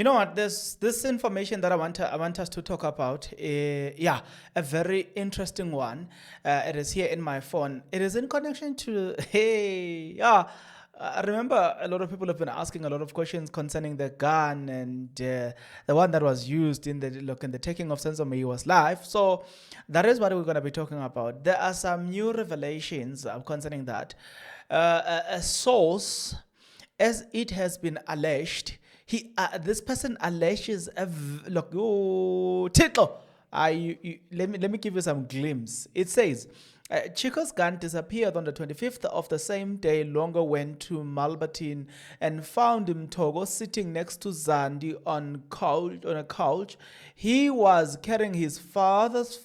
You know what? This information that I want us to talk about. Yeah, a very interesting one. It is here in my phone. It is in connection to hey yeah. I remember a lot of people have been asking a lot of questions concerning the gun and the one that was used in the taking of Senzomeyiwa's life. So that is what we're going to be talking about. There are some new revelations concerning that. A source, as it has been alleged, this person alleges look, oh, Chicco. Let me give you some glimpse. It says Chicco's gun disappeared on the 25th of the same day. Longa went to Malbertine and found him Togo sitting next to Zandi on a couch. He was carrying his father's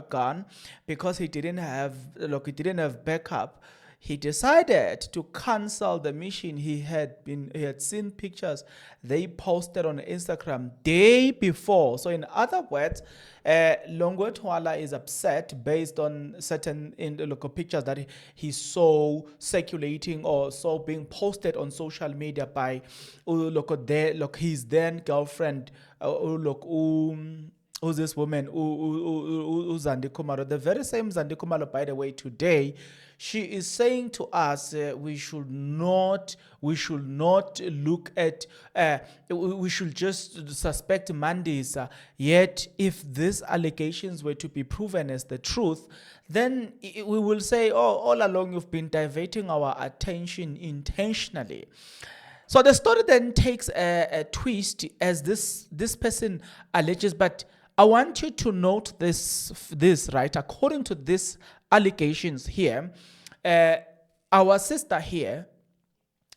gun because he didn't have backup. He decided to cancel the mission. He had seen pictures they posted on Instagram day before. So in other words, Longwe Twala is upset based on certain pictures that he saw circulating or saw being posted on social media by his then girlfriend who's this woman, Zandi Kumalo, the very same Zandi Kumalo, by the way, today, she is saying to us, we should not look at, we should just suspect Mandisa. Yet, if these allegations were to be proven as the truth, then we will say, oh, all along you've been diverting our attention intentionally. So the story then takes a twist as this person alleges, but I want you to note this right. According to these allegations here, our sister here,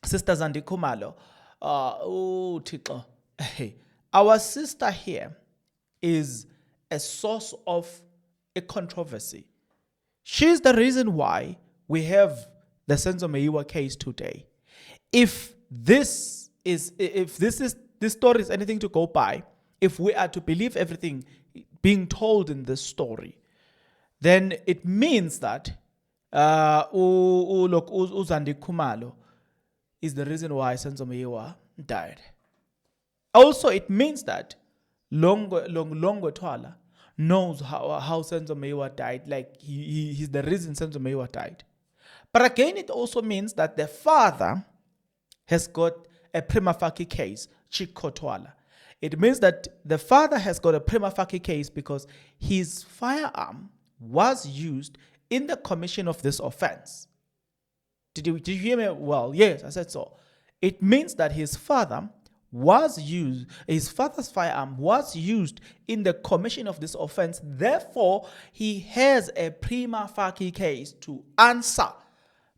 Sister Zandi Kumalo, our sister here is a source of a controversy. She's the reason why we have the Senzomeyiwa case today. If this story is anything to go by, if we are to believe everything being told in this story, then it means that Zandi Kumalo is the reason why Senzomeyiwa died. Also, it means that Longwe Twala knows how Senzomeyiwa died, like he's the reason Senzomeyiwa died. But again, it also means that the father has got a prima facie case, Chicco Twala. It means that the father has got a prima facie case because his firearm was used in the commission of this offense. Did you hear me well? Yes, I said so. It means that his father's firearm was used in the commission of this offense. Therefore, he has a prima facie case to answer.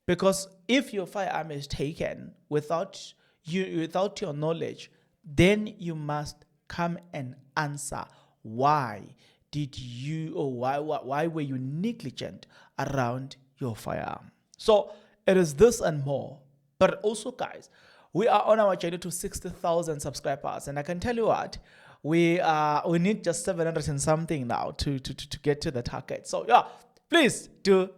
Because if your firearm is taken without your knowledge, then you must come and answer why were you negligent around your firearm. So it is this and more. But also, guys, we are on our journey to 60,000 subscribers, and I can tell you what, we need just 700 and something now to get to the target. So yeah, please do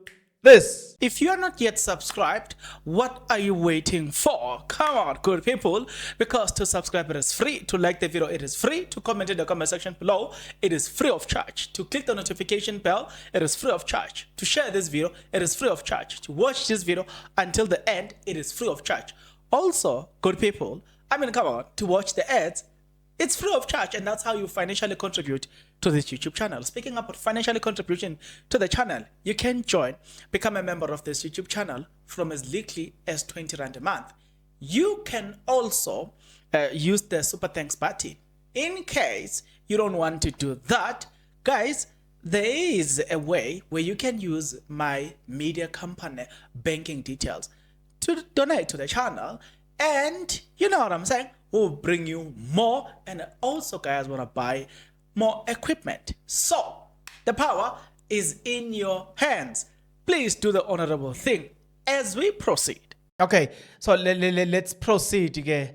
this. If you are not yet subscribed, what are you waiting for? Come on, good people, because to subscribe it is free, to like the video it is free, to comment in the comment section below it is free of charge, to click the notification bell it is free of charge, to share this video it is free of charge, to watch this video until the end it is free of charge. Also, good people, come on, to watch the ads it's free of charge, and that's how you financially contribute to this YouTube channel. Speaking about financially contribution to the channel, you can become a member of this YouTube channel from as little as 20 Rand a month. You can also use the super thanks button. In case you don't want to do that, guys, there is a way where you can use my media company banking details to donate to the channel, and you know what I'm saying, we'll bring you more, and also guys want to buy more equipment. So the power is in your hands. Please do the honorable thing as we proceed. Okay, so let's proceed again.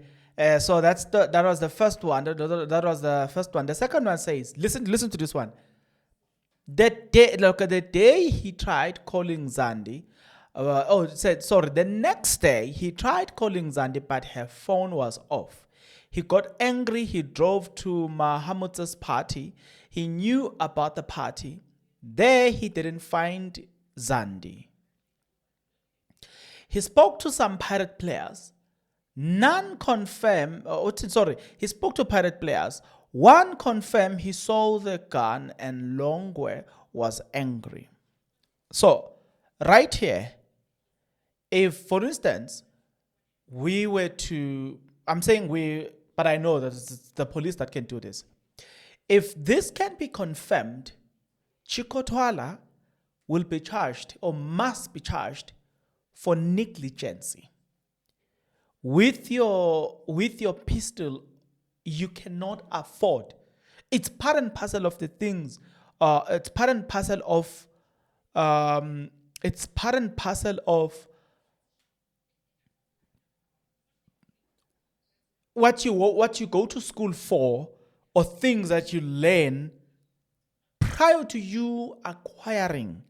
So that was the first one. That was the first one. The second one says, listen to this one. The day he tried calling Zandi, the next day he tried calling Zandi, but her phone was off. He got angry. He drove to Mahamud's party. He knew about the party. There he didn't find Zandi. He spoke to some pirate players. None confirmed, he spoke to pirate players. One confirmed he saw the gun and Longwe was angry. So, right here, if, for instance, we were to, I'm saying we, but I know that it's the police that can do this. If this can be confirmed, Chicco Twala will be charged or must be charged for negligence. With your pistol, you cannot afford. It's part and parcel of the things. It's part and parcel of. It's part and parcel of what you go to school for, or things that you learn prior to you acquiring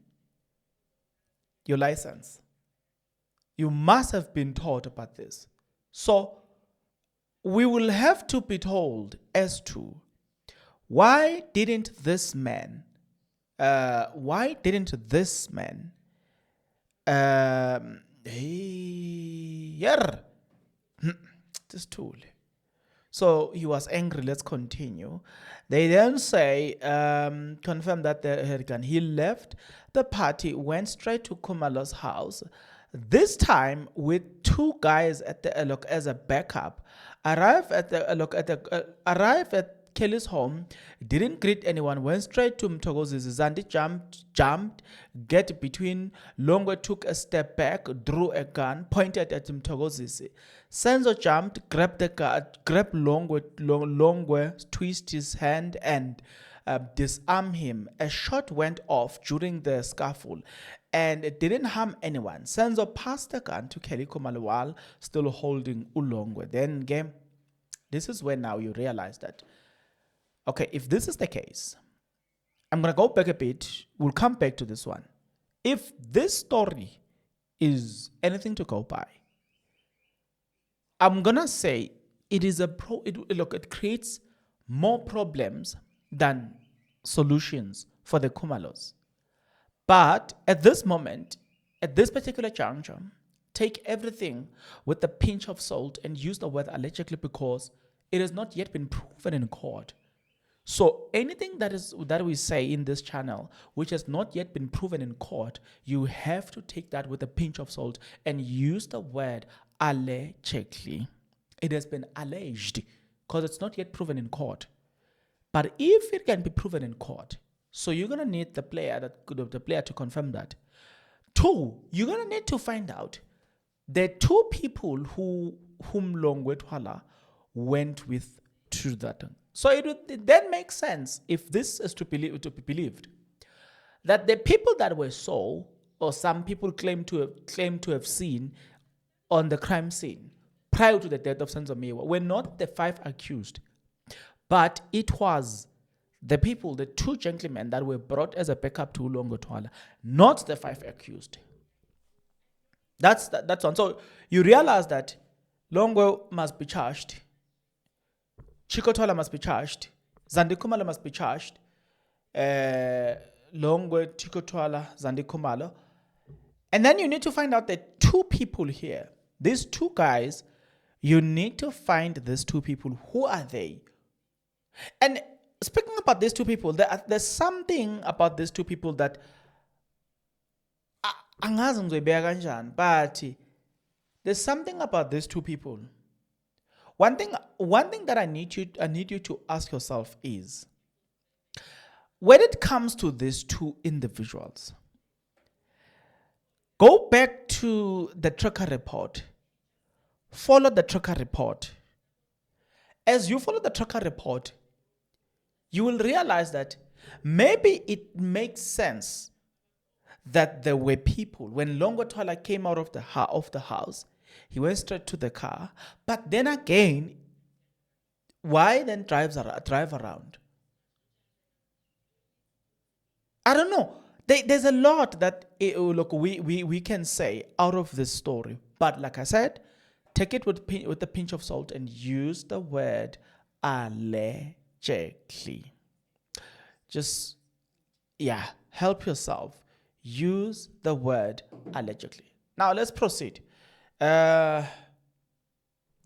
your license. You must have been taught about this. So we will have to be told as to why didn't this man this tool. So he was angry. Let's continue. They then say, confirm that they had gun. He left the party, went straight to Kumalo's house. This time with two guys at the Alok as a backup. Arrived at Kelly's home, didn't greet anyone, went straight to Mtogozi's. Zandi jumped, get between. Longwe took a step back, drew a gun, pointed at Mtogozi's. Senzo jumped, grabbed the gun, grabbed Longwe, twist his hand and disarm him. A shot went off during the scuffle and it didn't harm anyone. Senzo passed the gun to Kelly Kumalo while still holding Ulongwe. Then game. This is when now you realize that, okay, if this is the case, I'm going to go back a bit. We'll come back to this one. If this story is anything to go by, I'm going to say it is it creates more problems than solutions for the Kumalos. But at this moment, at this particular juncture, take everything with a pinch of salt and use the word allegedly because it has not yet been proven in court. So anything that we say in this channel, which has not yet been proven in court, you have to take that with a pinch of salt and use the word allegedly. It has been alleged because it's not yet proven in court. But if it can be proven in court, so you're gonna need the player to confirm that. Two, you're gonna need to find out the two people whom Longwe Twala went with to that. So it then makes sense if this is to be believed that the people that were saw, or some people claim to have seen on the crime scene prior to the death of Senzo Miwa were not the five accused, but it was the people, the two gentlemen that were brought as a backup to Longwe Twala, not the five accused. That's one. So you realize that Longwe must be charged. Chicco Twala must be charged. Zandi Kumalo must be charged. Longwe, Chicco Twala, Zandi Kumalo. And then you need to find out the two people here. These two guys, you need to find these two people. Who are they? And speaking about these two people, there's something about these two people that but there's something about these two people. One thing that I need you to ask yourself is, when it comes to these two individuals, go back to the tracker report. Follow the tracker report. As you follow the tracker report, you will realize that maybe it makes sense that there were people, when Longa Twala came out of the house, he went straight to the car. But then again, why then drive around? I don't know. There's a lot that we can say out of this story. But like I said, take it with a pinch of salt and use the word allegedly. Just, help yourself. Use the word allegedly. Now let's proceed. The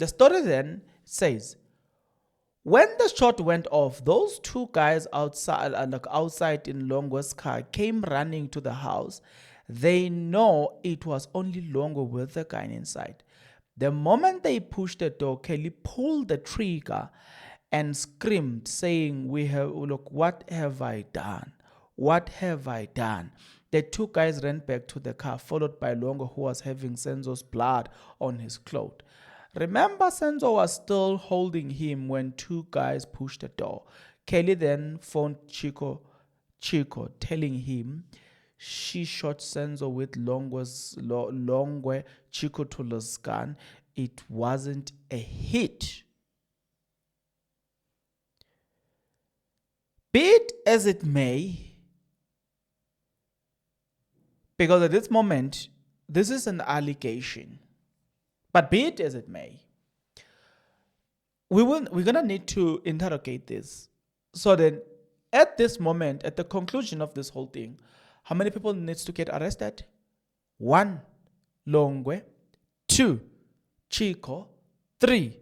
story then says, when the shot went off, those two guys outside in Longwe's car came running to the house. They know it was only Longwe with the guy inside. The moment they pushed the door, Kelly pulled the trigger and screamed, saying, what have I done? What have I done? The two guys ran back to the car, followed by Longa, who was having Senzo's blood on his clothes. Remember, Senzo was still holding him when two guys pushed the door. Kelly then phoned Chicco, telling him she shot Senzo with Longwe Chicco Tula's gun. It wasn't a hit. Be it as it may, because at this moment, this is an allegation. But be it as it may, we're going to need to interrogate this. So then, at this moment, at the conclusion of this whole thing, how many people needs to get arrested? 1, Longwe. 2, Chicco. 3,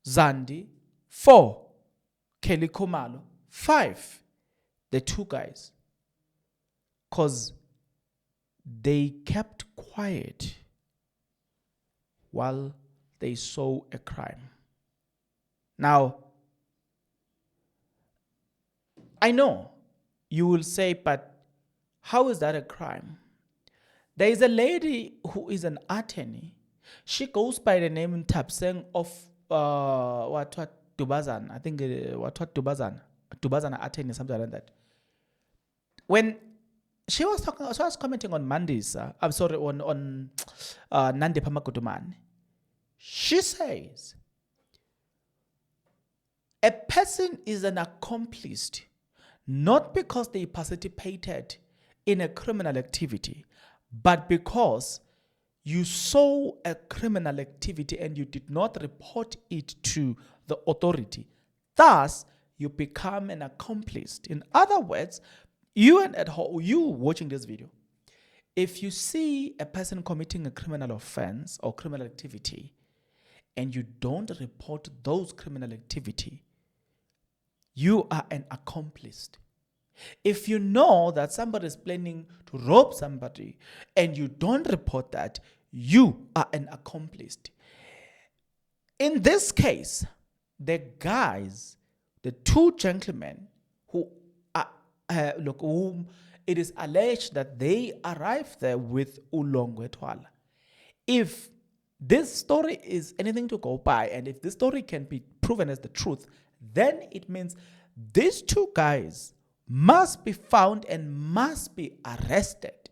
Zandi. 4, Kelly Khumalo. 5, the two guys. Because they kept quiet while they saw a crime. Now, I know you will say, but how is that a crime? There is a lady who is an attorney. She goes by the name Tapseng of what Dubazan. I think what Dubazan attorney, something like that. When she was commenting on Mondays, on Nandi Pamakuduman. She says, a person is an accomplice not because they participated in a criminal activity, but because you saw a criminal activity and you did not report it to the authority. Thus, you become an accomplice. In other words, you watching this video, if you see a person committing a criminal offense or criminal activity and you don't report those criminal activity, you are an accomplice. If you know that somebody is planning to rob somebody and you don't report that, you are an accomplice. In this case, the two gentlemen who whom it is alleged that they arrived there with Ulongwe Twala. If this story is anything to go by, and if this story can be proven as the truth, then it means these two guys must be found and must be arrested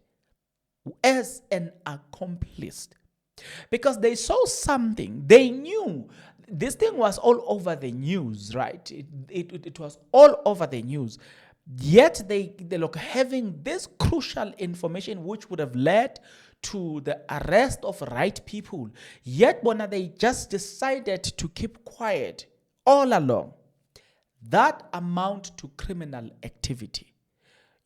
as an accomplice. Because they saw something, they knew. This thing was all over the news, right? It was all over the news. Yet they look having this crucial information which would have led to the arrest of right people. Yet when they just decided to keep quiet all along, that amount to criminal activity.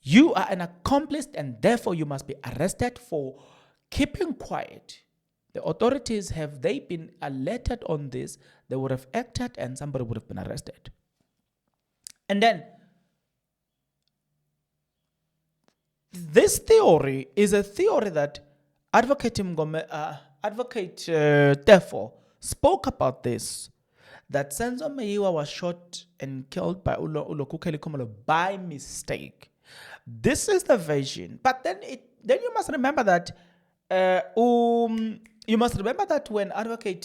You are an accomplice and therefore you must be arrested for keeping quiet. The authorities, have they been alerted on this, they would have acted and somebody would have been arrested. And then, this theory is a theory that Advocate therefore spoke about this, that Senzo Meyiwa was shot and killed by Ulokukeli Khumalo by mistake. This is the version. But then you must remember that when Advocate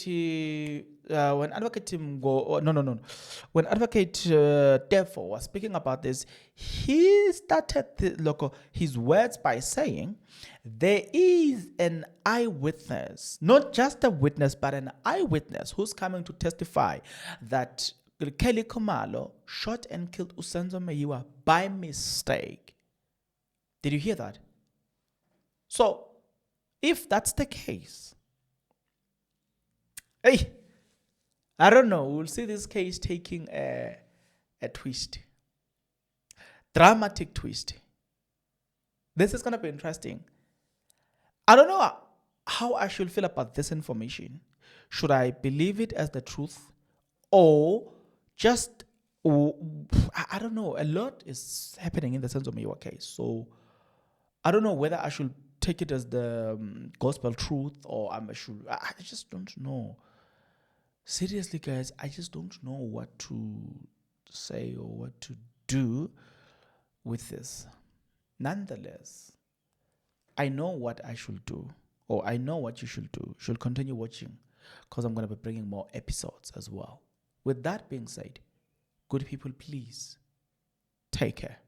therefore was speaking about this, he started his words by saying there is an eyewitness, not just a witness, but an eyewitness who's coming to testify that Kelly Khumalo shot and killed Senzo Meyiwa by mistake. Did you hear that? So, if that's the case, Hey, I don't know. We'll see this case taking a twist. Dramatic twist. This is going to be interesting. I don't know how I should feel about this information. Should I believe it as the truth or just, I don't know. A lot is happening in the sense of Miwa case. So I don't know whether I should take it as the gospel truth or I just don't know. Seriously, guys, I just don't know what to say or what to do with this. Nonetheless, I know what I should do, or I know what you should do. You should continue watching because I'm going to be bringing more episodes as well. With that being said, good people, please take care.